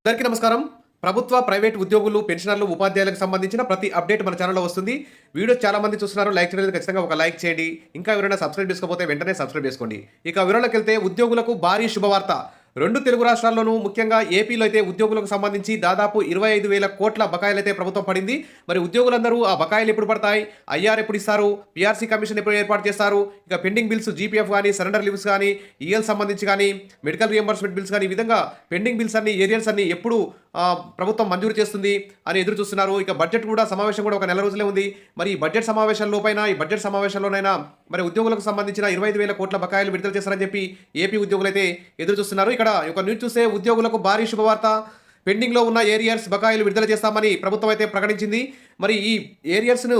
అందరికీ నమస్కారం. ప్రభుత్వ, ప్రైవేట్ ఉద్యోగులు, పెన్షనర్లు, ఉపాధ్యాయులకు సంబంధించిన ప్రతి అప్డేట్ మన ఛానల్‌లో వస్తుంది. వీడియో చాలా మంది చూస్తున్నారు. లైక్ చేయలేదు, ఖచ్చితంగా ఒక లైక్ చేయండి. ఇంకా ఎవరైనా సబ్స్క్రైబ్ చేసుకోకపోతే వెంటనే సబ్స్క్రైబ్ చేసుకోండి. ఇక వివరాల్లోకెళ్తే ఉద్యోగులకు భారీ శుభవార్త. 2 తెలుగు రాష్ట్రాల్లోనూ ముఖ్యంగా ఏపీలో అయితే ఉద్యోగులకు సంబంధించి దాదాపు 25,000 కోట్ల బకాయిలైతే ప్రభుత్వం పడింది. మరి ఉద్యోగులందరూ ఆ బకాయిలు ఎప్పుడు పడతాయి? ఐఆర్ ఎప్పుడు ఇస్తారు? పీఆర్సీ కమిషన్ ఎప్పుడు ఏర్పాటు చేస్తారు? ఇక పెండింగ్ బిల్స్ జీపీఎఫ్ గాని, సరెండర్ లీవ్స్ గాని, ఈఎల్ సంబంధించి గాని, మెడికల్ రియంబర్స్‌మెంట్ బిల్స్ గాని, ఈ విధంగా పెండింగ్ బిల్స్ అన్ని, ఏరియర్స్ అన్ని ఎప్పుడు ప్రభుత్వం మంజూరు చేస్తుంది అని ఎదురు చూస్తున్నారు. ఇక బడ్జెట్ కూడా సమావేశం కూడా ఒక నెల రోజులే ఉంది. మరి ఈ బడ్జెట్ సమావేశాల్లోపైన ఈ బడ్జెట్ సమావేశంలోనైనా మరి ఉద్యోగులకు సంబంధించిన 25,000 కోట్ల బకాయిలు విడుదల చేస్తారని చెప్పి ఏపీ ఉద్యోగులైతే ఎదురు చూస్తున్నారు. ఇక్కడ ఒక న్యూస్ చూస్తే ఉద్యోగులకు భారీ శుభవార్త. పెండింగ్లో ఉన్న ఏరియర్స్ బకాయిలు విడుదల చేస్తామని ప్రభుత్వం అయితే ప్రకటించింది. మరి ఈ ఏరియర్స్ను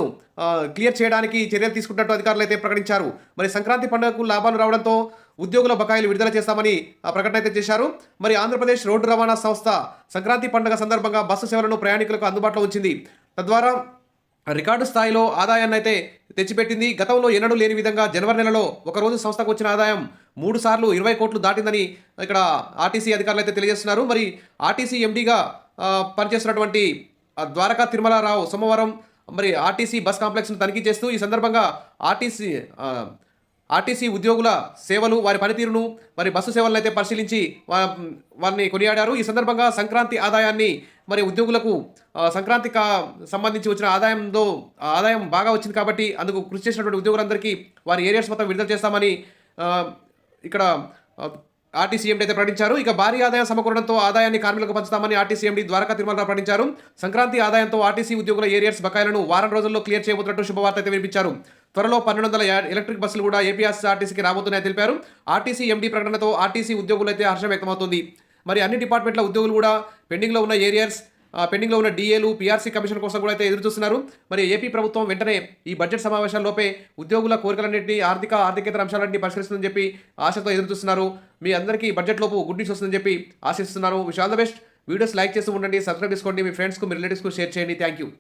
క్లియర్ చేయడానికి చర్యలు తీసుకున్నట్టు అధికారులు అయితే ప్రకటించారు. మరి సంక్రాంతి పండుగకు లాభాలు రావడంతో ఉద్యోగుల బకాయిలు విడుదల చేస్తామని ప్రకటన అయితే చేశారు. మరి ఆంధ్రప్రదేశ్ రోడ్డు రవాణా సంస్థ సంక్రాంతి పండుగ సందర్భంగా బస్సు సేవలను ప్రయాణికులకు అందుబాటులో ఉంచింది. తద్వారా రికార్డు స్థాయిలో ఆదాయాన్ని అయితే తెచ్చిపెట్టింది. గతంలో ఎన్నడూ లేని విధంగా జనవరి నెలలో ఒకరోజు సంస్థకు వచ్చిన ఆదాయం 3 సార్లు 20 కోట్లు దాటిందని ఇక్కడ ఆర్టీసీ అధికారులు అయితే తెలియజేస్తున్నారు. మరి ఆర్టీసీ ఎండీగా పనిచేస్తున్నటువంటి ద్వారకా తిరుమలారావు సోమవారం మరి ఆర్టీసీ బస్ కాంప్లెక్స్ను తనిఖీ చేస్తూ ఈ సందర్భంగా ఆర్టీసీ ఉద్యోగుల సేవలు, వారి పనితీరును, మరి బస్సు సేవలను అయితే పరిశీలించి వారిని కొనియాడారు. ఈ సందర్భంగా సంక్రాంతి ఆదాయాన్ని మరి ఉద్యోగులకు సంక్రాంతికి సంబంధించి వచ్చిన ఆదాయం బాగా వచ్చింది కాబట్టి అందుకు కృషి చేసినటువంటి ఉద్యోగులందరికీ వారి ఏరియాస్ మొత్తం విడుదల చేస్తామని ఇక్కడ ఆర్టీసీ ఎండీ అయితే ప్రకటించారు. ఇక భారీ ఆదాయం సమకూరడంతో ఆదాయాన్ని కార్మికులకు పంచుతామని ఆర్టీసీ ఎండీ ద్వారకా తిరుమలరావు ప్రకటించారు. సంక్రాంతి ఆదాయంతో ఆర్టీసీ ఉద్యోగుల ఏరియర్స్ బకాయిలను వారం రోజుల్లో క్లియర్ చేయబోతున్నట్టు శుభవార్త అయితే వినిపించారు. త్వరలో 1200 ఎలక్ట్రిక్ బస్సులు కూడా ఏపీఎస్ఆర్టీసీకి రాబోతున్నాయని తెలిపారు. ఆర్టీసీ ఎండీ ప్రకటనతో ఆర్టీసీ ఉద్యోగులైతే హర్షం వ్యక్తమవుతుంది. మరి అన్ని డిపార్ట్మెంట్ల ఉద్యోగులు కూడా పెండింగ్లో ఉన్న ఏరియర్స్, పెండింగ్లో ఉన్న డిఏలు, పీఆర్సీ కమిషన్ కోసం కూడా అయితే ఎదురు చూస్తున్నారు. మరి ఏపీ ప్రభుత్వం వెంటనే ఈ బడ్జెట్ సమావేశాల్లోపే ఉద్యోగుల కోరికలన్నింటినీ, ఆర్థికేతర అంశాలన్నింటినీ పరిష్కరిస్తుందని చెప్పి ఆశతో ఎదురు చూస్తున్నారు. మీ అందరికీ బడ్జెట్ లోపు గుడ్ న్యూస్ వస్తుందని చెప్పి ఆశిస్తున్నాను. Wish all the best. Videos like చేస్తూ ఉండండి, సబ్స్క్రైబ్ చేసుకోండి, మీ ఫ్రెండ్స్కు, మీ రిలేటివ్స్కు షేర్ చేయండి. Thank you.